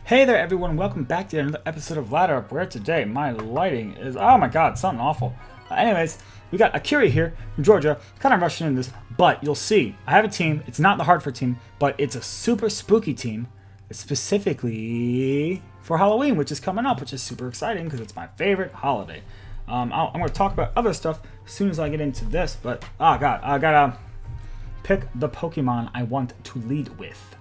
Hey there everyone, welcome back to another episode of Ladder Up, where today my lighting is, oh my god, something awful. Anyways, we got Akira here from Georgia, kind of rushing in this, but you'll see, I have a team, it's not the Hartford team, but it's a super spooky team, specifically for Halloween, which is coming up, which is super exciting because it's my favorite holiday. I'm going to talk about other stuff as soon as I get into this, but, oh god, I gotta pick the Pokemon I want to lead with.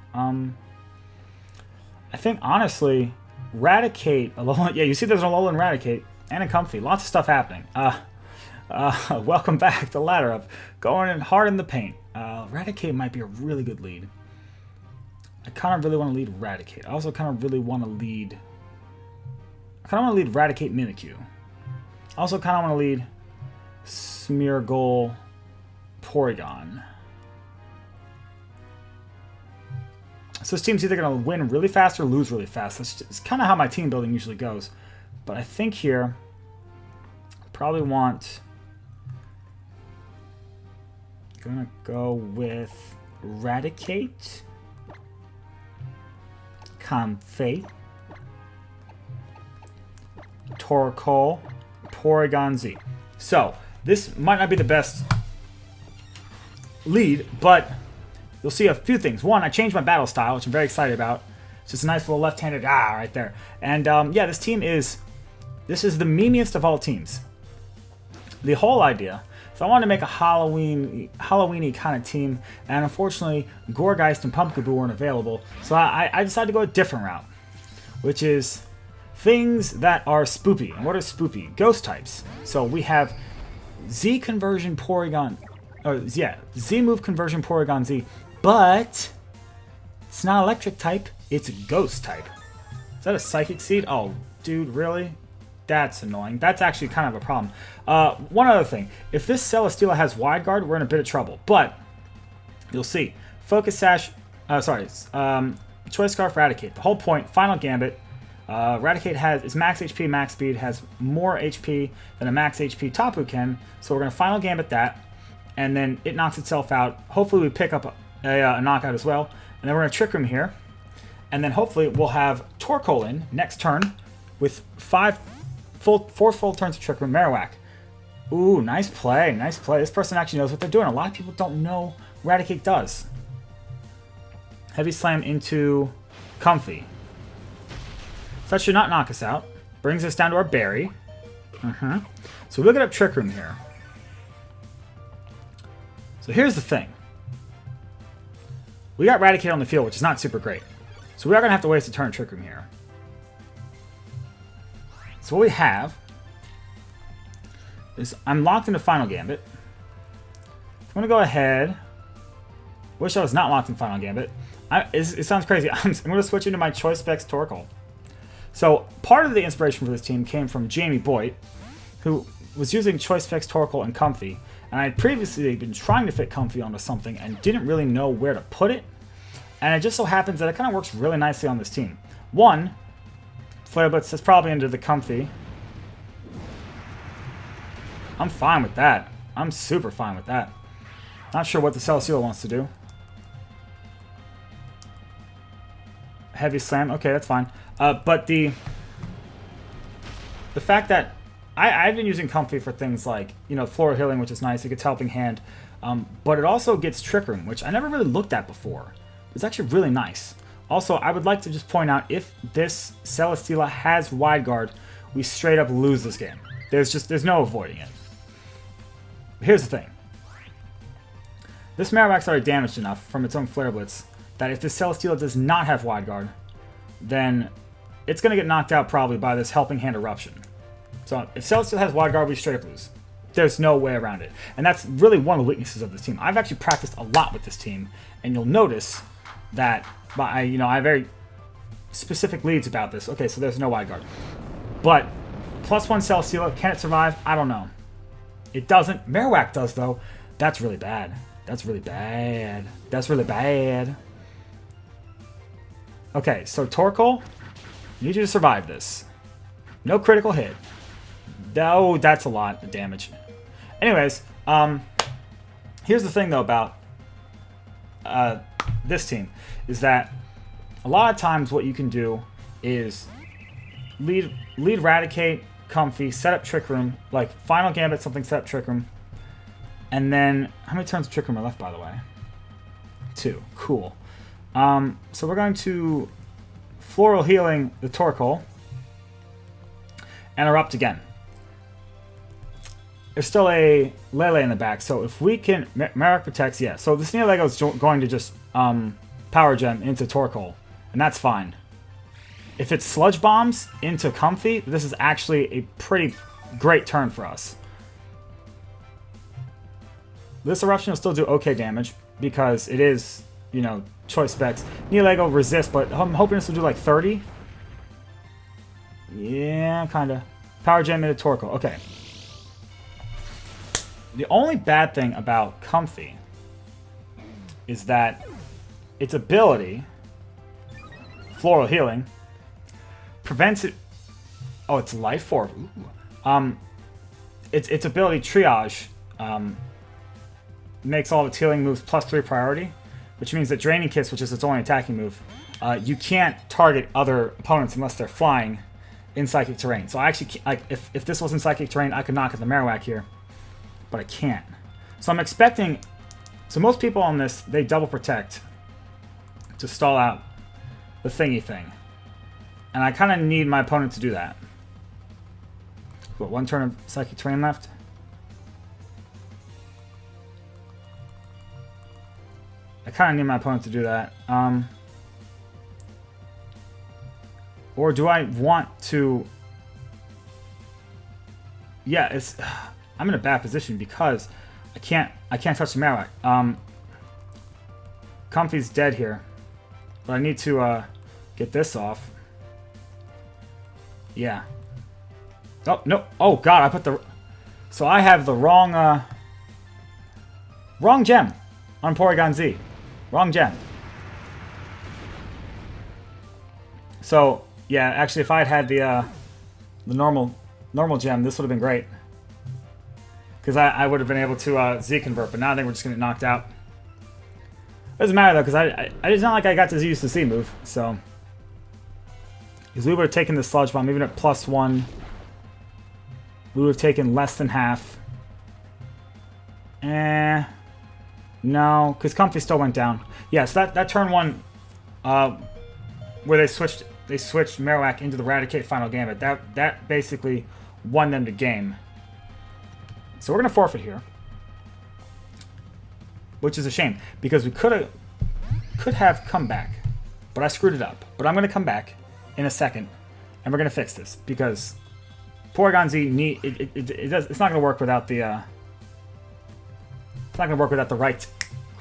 I think, honestly, Raticate, yeah, you see there's a Alolan Raticate, and a Comfy, lots of stuff happening. Welcome back to Ladder Up, going in hard in the paint. Raticate might be a really good lead. I kind of really want to lead Raticate. I also kind of really want to lead, Raticate Mimikyu. I also kind of want to lead Smeargle Porygon. So this team's either going to win really fast or lose really fast. That's kind of how my team building usually goes. But I think here, probably want... Gonna go with Raticate, Comfey, Torkoal, Porygon Z. So, this might not be the best lead, but you'll see a few things. One, I changed my battle style, which I'm very excited about. It's just a nice little left-handed right there. And yeah, this is the memeiest of all teams. The whole idea, so I wanted to make a Halloween-y kind of team, and unfortunately, Gourgeist and Pumpkaboo weren't available, so I decided to go a different route, which is things that are spoopy. And what are spoopy? Ghost types. So we have Z conversion Porygon, Z move conversion Porygon Z. But it's not electric type, it's ghost type. Is that a psychic seed? Oh, dude, really? That's annoying. That's actually kind of a problem. One other thing. If this Celesteela has Wide Guard, we're in a bit of trouble. But you'll see. Focus Sash, Choice Scarf, Raticate. The whole point, Final Gambit. Raticate is max HP, max speed, has more HP than a max HP Tapu can. So we're going to Final Gambit that. And then it knocks itself out. Hopefully we pick up a knockout as well. And then we're going to Trick Room here. And then hopefully we'll have Torkoal in next turn with four full turns of Trick Room. Marowak. Ooh, nice play. Nice play. This person actually knows what they're doing. A lot of people don't know Raticate does. Heavy Slam into Comfy. So that should not knock us out. Brings us down to our Berry. So we look up Trick Room here. So here's the thing. We got Raticate on the field, which is not super great. So we are going to have to waste a turn Trick Room here. So what we have is I'm locked into Final Gambit. I'm going to go ahead. Wish I was not locked in Final Gambit. It sounds crazy. I'm going to switch into my Choice Specs Torkoal. So part of the inspiration for this team came from Jamie Boyd, who was using Choice Specs Torkoal and Comfy. And I had previously been trying to fit Comfy onto something and didn't really know where to put it. And it just so happens that it kind of works really nicely on this team. One, Flare Blitz is probably into the Comfy. I'm fine with that. I'm super fine with that. Not sure what the Celesteela wants to do. Heavy Slam. Okay, that's fine. But the fact that I've been using Comfy for things like, Floor Healing, which is nice. It gets Helping Hand. But it also gets Trick Room, which I never really looked at before. It's actually really nice. Also, I would like to just point out, if this Celesteela has Wide Guard, we straight up lose this game. There's no avoiding it. Here's the thing. This Marowak's already damaged enough from its own Flare Blitz that if this Celesteela does not have Wide Guard, then it's going to get knocked out probably by this Helping Hand Eruption. So if Celesteela has Wide Guard, we straight up lose. There's no way around it. And that's really one of the weaknesses of this team. I've actually practiced a lot with this team, and you'll notice that I have very specific leads about this. Okay, so there's no Wide Guard. But +1 Celesteela, can it survive? I don't know. It doesn't. Marowak does, though. That's really bad. That's really bad. That's really bad. Okay, so Torkoal, I need you to survive this. No critical hit. No, that's a lot of damage. Anyways, here's the thing, though, about this team, is that a lot of times what you can do is lead Eradicate, Comfy, set up Trick Room, like Final Gambit, something set up Trick Room. And then, how many turns of Trick Room are left, by the way? 2. Cool. So we're going to Floral Healing the Torkoal and Erupt again. There's still a Lele in the back, so if we can... Marek protects, yeah. So this Neolego is going to just Power Gem into Torkoal, and that's fine. If it's Sludge Bombs into Comfy, this is actually a pretty great turn for us. This Eruption will still do okay damage, because it is, you know, choice specs. Neolego resist, but I'm hoping this will do like 30. Yeah, kind of. Power Gem into Torkoal, okay. The only bad thing about Comfy is that its ability, Floral Healing, prevents it... Oh, it's Life Orb. Ooh. Its ability, Triage, makes all of its healing moves +3 priority, which means that Draining Kiss, which is its only attacking move, you can't target other opponents unless they're flying in Psychic Terrain. So I actually can't, like, if this wasn't Psychic Terrain, I could knock at the Marowak here. But I can't. So I'm expecting... So most people on this, they double protect to stall out the thingy thing. And I kind of need my opponent to do that. What, 1 turn of Psychic Terrain left? I kind of need my opponent to do that. Or do I want to... Yeah, it's... I'm in a bad position because I can't touch the Marowak. Comfy's dead here. But I need to get this off. Yeah. Oh, no. Oh, God, I put the... So I have the wrong... wrong gem on Porygon Z. Wrong gem. So, yeah, actually, if I had the normal gem, this would have been great. Because I would have been able to Z-convert, but now I think we're just going to get knocked out. Doesn't matter, though, because it's not like I got to use the Z move, so... Because we would have taken the Sludge Bomb, even at +1. We would have taken less than half. No, because Comfy still went down. Yeah, so that turn 1, where they switched Marowak into the Eradicate Final Gambit, that basically won them the game. So we're going to forfeit here. Which is a shame, because we could have come back. But I screwed it up. But I'm going to come back in a second, and we're going to fix this, because Porygon Z it's not going to work without the it's not going to work without the right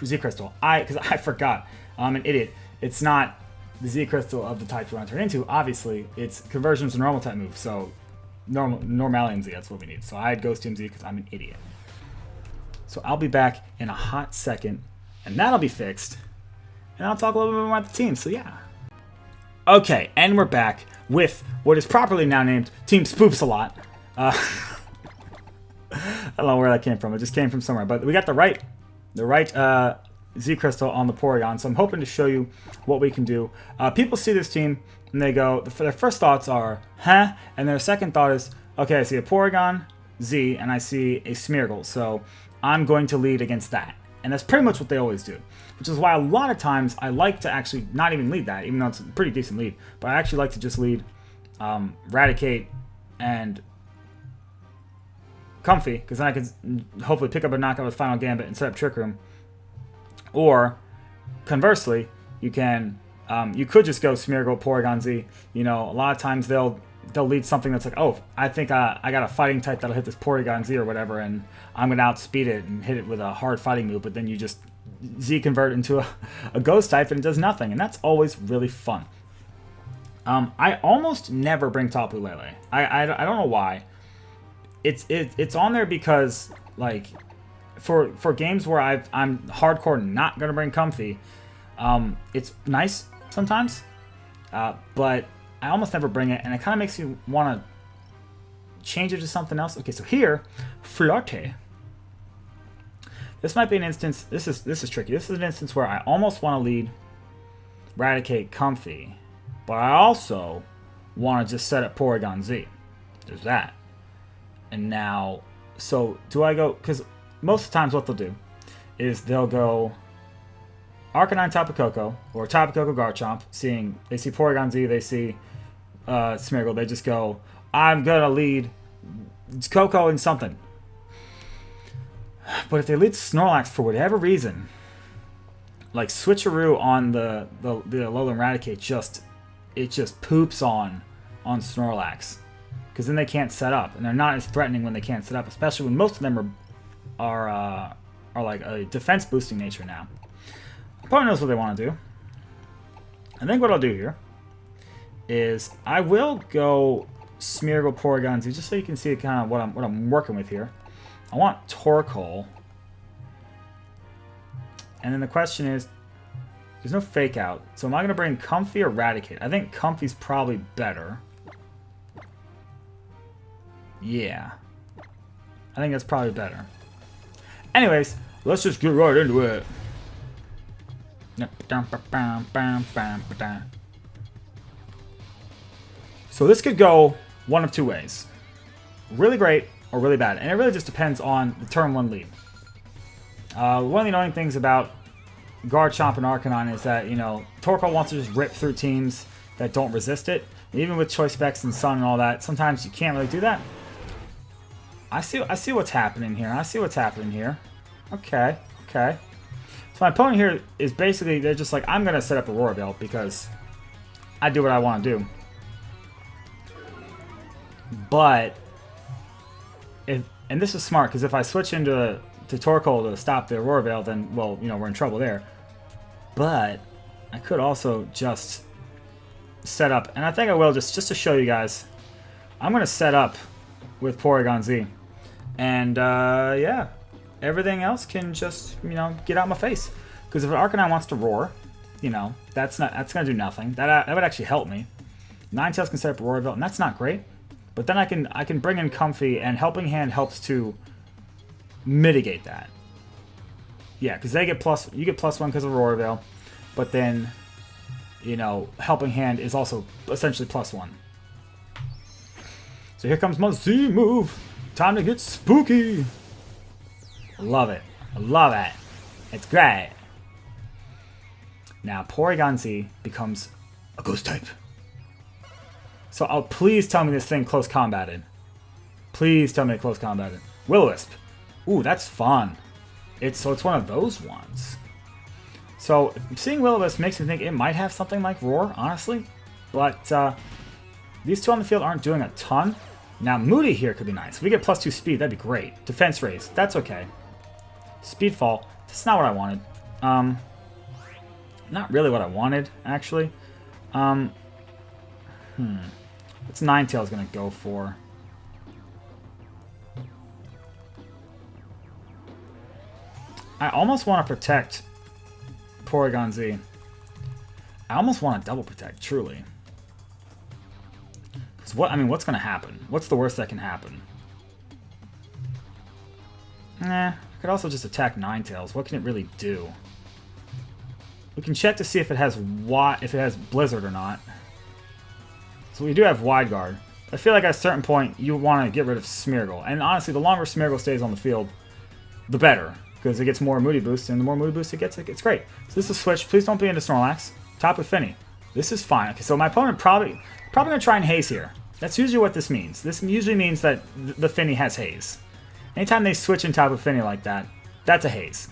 Z Crystal. Because I forgot. I'm an idiot. It's not the Z Crystal of the type you want to turn into. Obviously, it's conversions to normal type move. So Normalium Z, that's what we need. So I had Ghostium Z because I'm an idiot. So I'll be back in a hot second, and that'll be fixed. And I'll talk a little bit more about the team. So yeah. Okay, and we're back with what is properly now named Team Spoops-a-Lot. I don't know where that came from. It just came from somewhere. But we got the right Z Crystal on the Porygon. So I'm hoping to show you what we can do. People see this team and they go, their first thoughts are, huh? And their second thought is, okay, I see a Porygon Z and I see a Smeargle. So I'm going to lead against that. And that's pretty much what they always do. Which is why a lot of times I like to actually not even lead that, even though it's a pretty decent lead. But I actually like to just lead Eradicate and Comfy, because then I can hopefully pick up a knockout with Final Gambit and set up Trick Room. Or, conversely, you can you could just go Smeargle, Porygon Z. You know, a lot of times they'll lead something that's like, oh, I think I got a fighting type that'll hit this Porygon Z or whatever, and I'm going to outspeed it and hit it with a hard fighting move, but then you just Z-convert into a ghost type and it does nothing, and that's always really fun. I almost never bring Tapu Lele. I don't know why. It's on there because, like, for games where I'm hardcore not going to bring Comfy, it's nice sometimes, but I almost never bring it, and it kind of makes you want to change it to something else. Okay, so here, Flirte. This might be an instance, this is tricky. This is an instance where I almost want to lead Eradicate Comfy, but I also want to just set up Porygon Z. There's that. And now, so do I go, because most of the times what they'll do is they'll go Arcanine Tapu Koko or Tapu Koko Garchomp, they see Porygon Z, they see Smeargle, they just go, I'm gonna lead Koko in something. But if they lead Snorlax for whatever reason, like Switcheroo on the Alolan Raticate just poops on Snorlax, because then they can't set up, and they're not as threatening when they can't set up, especially when most of them are like a defense boosting nature now. Opponent knows what they want to do. I think what I'll do here is I will go Smeargle Porygon Z, just so you can see kind of what I'm working with here. I want Torkoal. And then the question is, there's no fake out. So am I going to bring Comfy or Raticate? I think Comfy's probably better. Yeah. I think that's probably better. Anyways, let's just get right into it. So this could go one of two ways. Really great or really bad. And it really just depends on the turn 1 lead. One of the annoying things about Garchomp and Arcanine is that, you know, Torkoal wants to just rip through teams that don't resist it. And even with Choice Specs and Sun and all that, sometimes you can't really do that. I see what's happening here. Okay. So my opponent here is basically, they're just like, I'm going to set up a Aurora Veil because I do what I want to do. But, and this is smart, because if I switch into Torkoal to stop the Aurora Veil, then, well, you know, we're in trouble there. But I could also just set up, and I think I will just to show you guys. I'm going to set up with Porygon Z. And, yeah. Everything else can just, you know, get out my face. Because if an Arcanine wants to roar, you know, that's going to do nothing. That would actually help me. Ninetales can set up Aurora Veil, and that's not great. But then I can bring in Comfy, and Helping Hand helps to mitigate that. Yeah, because you get +1 because of Aurora Veil. But then, you know, Helping Hand is also essentially +1. So here comes my Z move. Time to get spooky. Love it. I love it. It's great. Now, Porygon Z becomes a Ghost type. So, please tell me this thing close combated. Please tell me close combated. Will-O-Wisp. Ooh, that's fun. So it's one of those ones. So, seeing Will-O-Wisp makes me think it might have something like Roar, honestly. But, these two on the field aren't doing a ton. Now, Moody here could be nice. If we get +2 speed, that'd be great. Defense raise, that's okay. Speedfall, that's not what I wanted. Not really what I wanted, actually. What's Ninetales gonna go for? I almost want to protect Porygon Z. I almost want to double protect, truly. Because what's gonna happen? What's the worst that can happen? Nah, I could also just attack Ninetales. What can it really do? We can check to see if it has Blizzard or not. So we do have Wide Guard. I feel like at a certain point you want to get rid of Smeargle. And honestly, the longer Smeargle stays on the field, the better. Because it gets more Moody Boost, and the more Moody Boost it gets great. So this is a switch. Please don't be into Snorlax. Top with Finny. This is fine. Okay, so my opponent probably going to try and haze here. That's usually what this means. This usually means that the Finny has haze. Anytime they switch in top of Finny like that, that's a haze.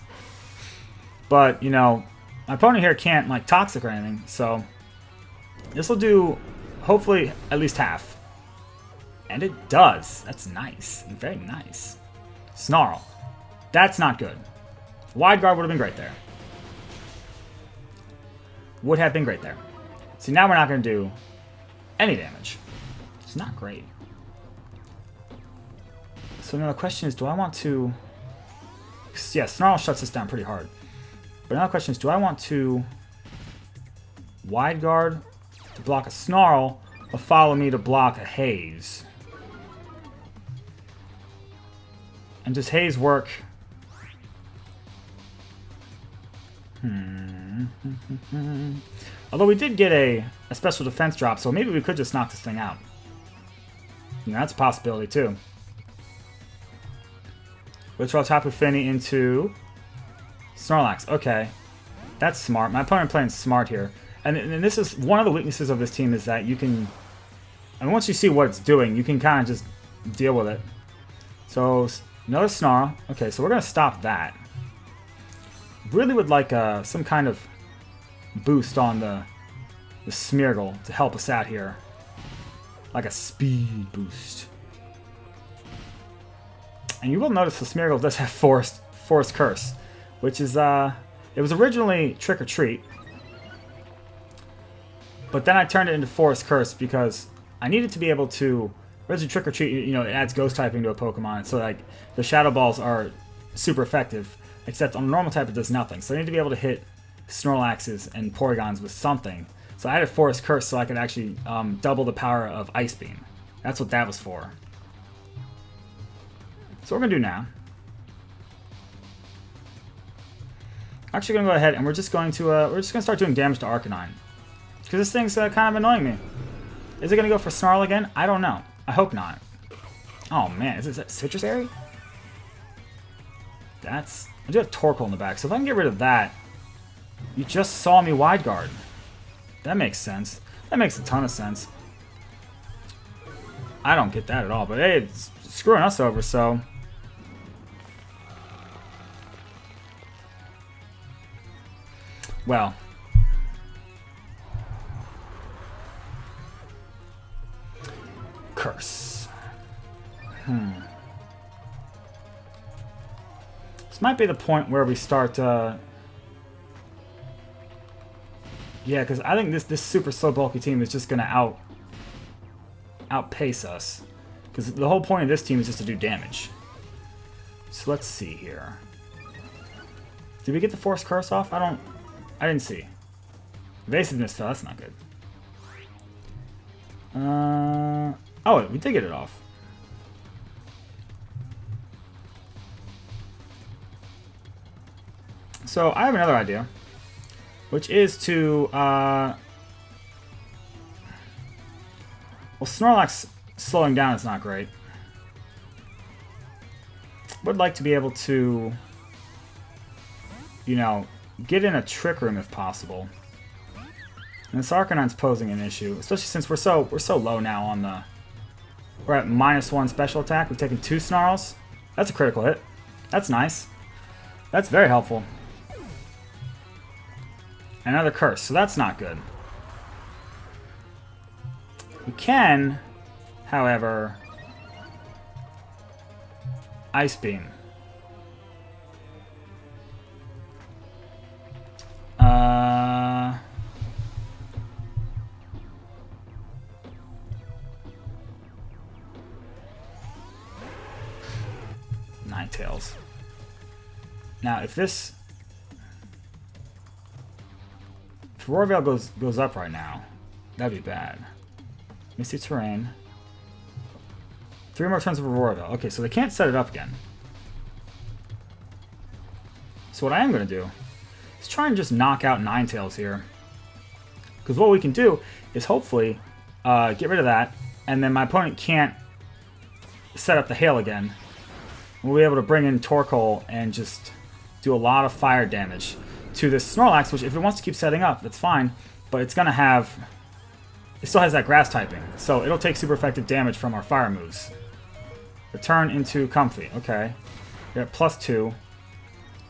But, you know, my opponent here can't, like, Toxic or anything, so this will do, hopefully, at least half. And it does. That's nice. Very nice. Snarl. That's not good. Wide Guard would have been great there. Would have been great there. See, now we're not going to do any damage. It's not great. So now the question is, do I want to... Yeah, Snarl shuts this down pretty hard. But now the question is, do I want to Wide Guard to block a Snarl, or follow me to block a Haze? And does Haze work? Although we did get a special defense drop, so maybe we could just knock this thing out. You know, that's a possibility too. Let's roll Tapu Fini into Snorlax. Okay, that's smart. My opponent playing smart here. And this is one of the weaknesses of this team is that you can... And once you see what it's doing, you can kind of just deal with it. So, another Snarl. Okay, so we're going to stop that. Really would like some kind of boost on the Smeargle to help us out here. Like a speed boost. And you will notice the Smeargle does have Forest Curse, which is, it was originally Trick or Treat. But then I turned it into Forest Curse because I needed to be able to... Originally Trick or Treat, you know, it adds Ghost typing to a Pokemon, so like the Shadow Balls are super effective, except on a normal type it does nothing. So I need to be able to hit Snorlaxes and Porygons with something. So I added Forest Curse so I could actually double the power of Ice Beam. That's what that was for. So what we're going to do now... Actually going to go ahead and we're just going to start doing damage to Arcanine. Because this thing's kind of annoying me. Is it going to go for Snarl again? I don't know. I hope not. Oh man, is it Citrus Berry? That's... I do have Torkoal in the back, so if I can get rid of that... You just saw me Wide Guard. That makes sense. That makes a ton of sense. I don't get that at all, but hey, it's screwing us over, so... Well... Curse. This might be the point where we start yeah, because I think this super slow bulky team is just gonna outpace us. Because the whole point of this team is just to do damage. So let's see here. Did we get the Force Curse off? I didn't see. Evasiveness fell, that's not good. Oh, we did get it off. So I have another idea, which is to, well, Snorlax slowing down is not great. Would like to be able to, you know, get in a Trick Room if possible. And this Arcanine's posing an issue, especially since we're so low now on the... We're at -1 special attack. We've taken 2 Snarls. That's a critical hit. That's nice. That's very helpful. Another Curse, so that's not good. We can, however, Ice Beam. Ninetales. Now, if Roar goes up right now, that'd be bad. Misty Terrain. 3 more turns of Aurora Veil. Okay, so they can't set it up again. So what I am going to do is try and just knock out Ninetales here. Because what we can do is hopefully get rid of that, and then my opponent can't set up the Hail again. We'll be able to bring in Torkoal and just do a lot of fire damage to this Snorlax, which if it wants to keep setting up, that's fine, but it's going to have... It still has that grass typing, so it'll take super effective damage from our fire moves. Return into Comfy. Okay. We're at +2.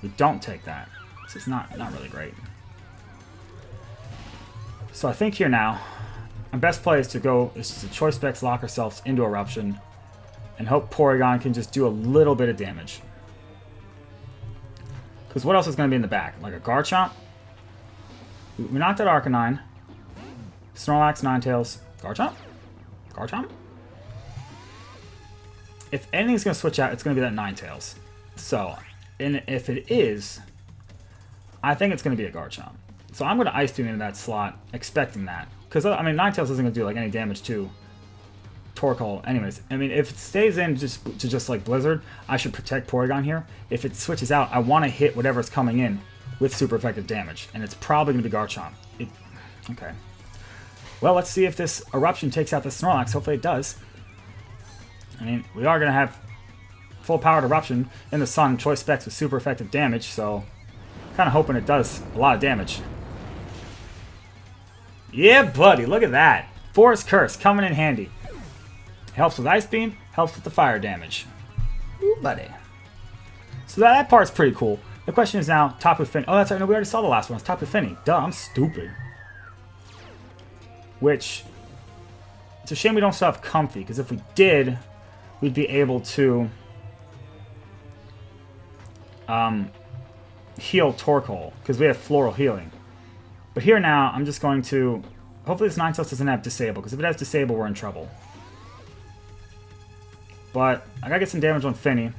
We don't take that. So it's not really great. So I think here now, our best play is to Choice Specs, lock ourselves into Eruption, and hope Porygon can just do a little bit of damage. Because what else is going to be in the back? Like a Garchomp? We knocked out Arcanine. Snorlax, Ninetales. Garchomp? Garchomp? If anything's going to switch out, it's going to be that Ninetales. So, and if it is, I think it's going to be a Garchomp. So I'm going to Ice Beam into that slot, expecting that. Because, I mean, Ninetales isn't going to do like any damage to Torkoal. Anyways, I mean, if it stays in just like Blizzard, I should protect Porygon here. If it switches out, I want to hit whatever's coming in with super effective damage, and it's probably going to be Garchomp. Okay. Well, let's see if this Eruption takes out the Snorlax. Hopefully it does. I mean, we are going to have full-powered Eruption in the sun, Choice Specs with super effective damage, so kind of hoping it does a lot of damage. Yeah, buddy, look at that. Forest Curse coming in handy. Helps with Ice Beam, helps with the fire damage. Ooh, buddy. So that part's pretty cool. The question is now, Tapu Fini. Oh, that's right, no, we already saw the last one. It's Tapu Fini. Duh, I'm stupid. Which, it's a shame we don't still have Comfy, because if we did, we'd be able to heal Torkoal, because we have Floral Healing. But here now, I'm just going to... Hopefully this Ninetales doesn't have Disable, because if it has Disable, we're in trouble. But I gotta get some damage on Fini.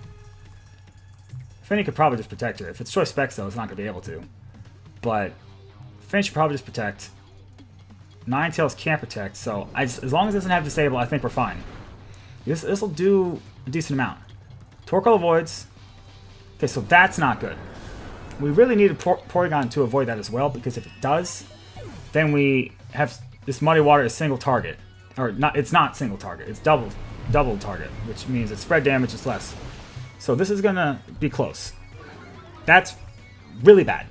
Fini could probably just protect her. If it's Choice Specs, though, it's not gonna be able to. But Fini should probably just protect. Ninetales can't protect, so as long as it doesn't have Disable, I think we're fine. This will do a decent amount. Torkoal avoids. Okay, so that's not good. We really need a Porygon to avoid that as well, because if it does, then we have this Muddy Water as single target. Or not, it's not single target, it's double target, which means its spread damage is less. So this is gonna be close. That's really bad.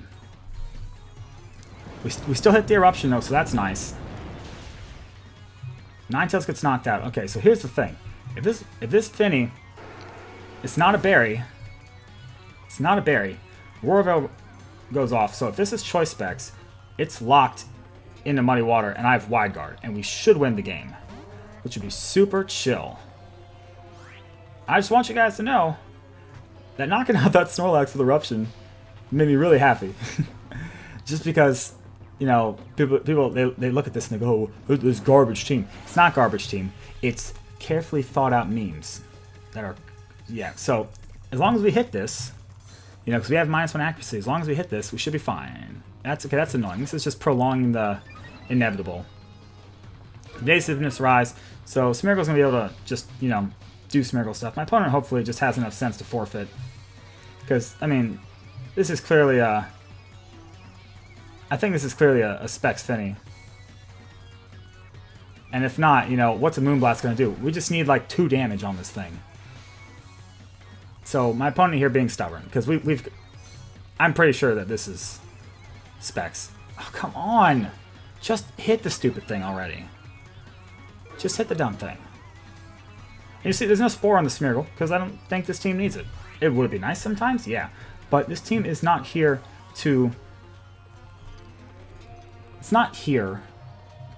We still hit the Eruption though, so that's nice. Ninetales gets knocked out. Okay, so here's the thing. If this Fini, it's not a berry. It's not a berry. Roarveil goes off. So if this is Choice Specs, it's locked into Muddy Water, and I have Wide Guard, and we should win the game, which would be super chill. I just want you guys to know that knocking out that Snorlax with Eruption made me really happy. Just because, you know, people they look at this and they go, oh, this garbage team. It's not garbage team. It's carefully thought out memes that are, yeah. So as long as we hit this, you know, because we have -1 accuracy, as long as we hit this, we should be fine. That's okay. That's annoying. This is just prolonging the inevitable. Evasiveness rise. So Smeargle's gonna be able to just, you know, do Smeargle stuff. My opponent hopefully just has enough sense to forfeit, because I mean, this is clearly a. I think this is clearly a Specs Fini. And if not, you know, what's a Moonblast going to do? We just need like 2 damage on this thing. So my opponent here being stubborn, because I'm pretty sure that this is Specs. Oh, come on! Just hit the stupid thing already. Just hit the dumb thing. And you see, there's no Spore on the Smeargle, because I don't think this team needs it. It would be nice sometimes, yeah. But this team is not here to... It's not here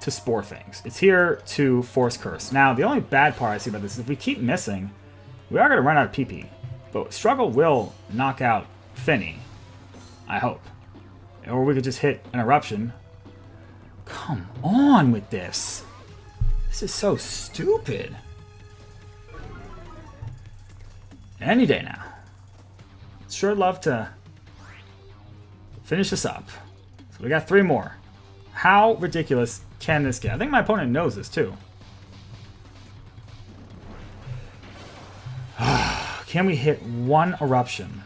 to Spore things. It's here to force Curse. Now, the only bad part I see about this is if we keep missing, we are going to run out of PP. But Struggle will knock out Fini. I hope. Or we could just hit an Eruption. Come on with this. This is so stupid. Any day now. Sure love to finish this up. So we got 3 more. How ridiculous can this get? I think my opponent knows this too. Can we hit 1 Eruption?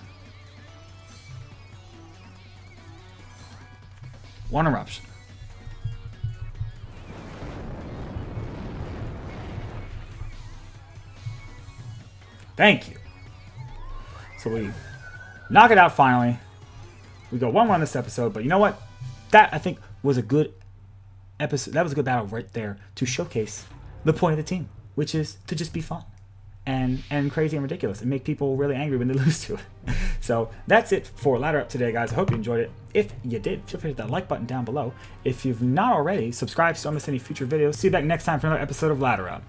1 Eruption. Thank you. So we knock it out finally. We go 1-1 on this episode, but you know what? That, I think, was a good episode. That was a good battle right there to showcase the point of the team, which is to just be fun and crazy and ridiculous and make people really angry when they lose to it. So that's it for Ladder Up today, guys. I hope you enjoyed it. If you did, feel free to hit that like button down below. If you've not already, subscribe so you don't miss any future videos. See you back next time for another episode of Ladder Up.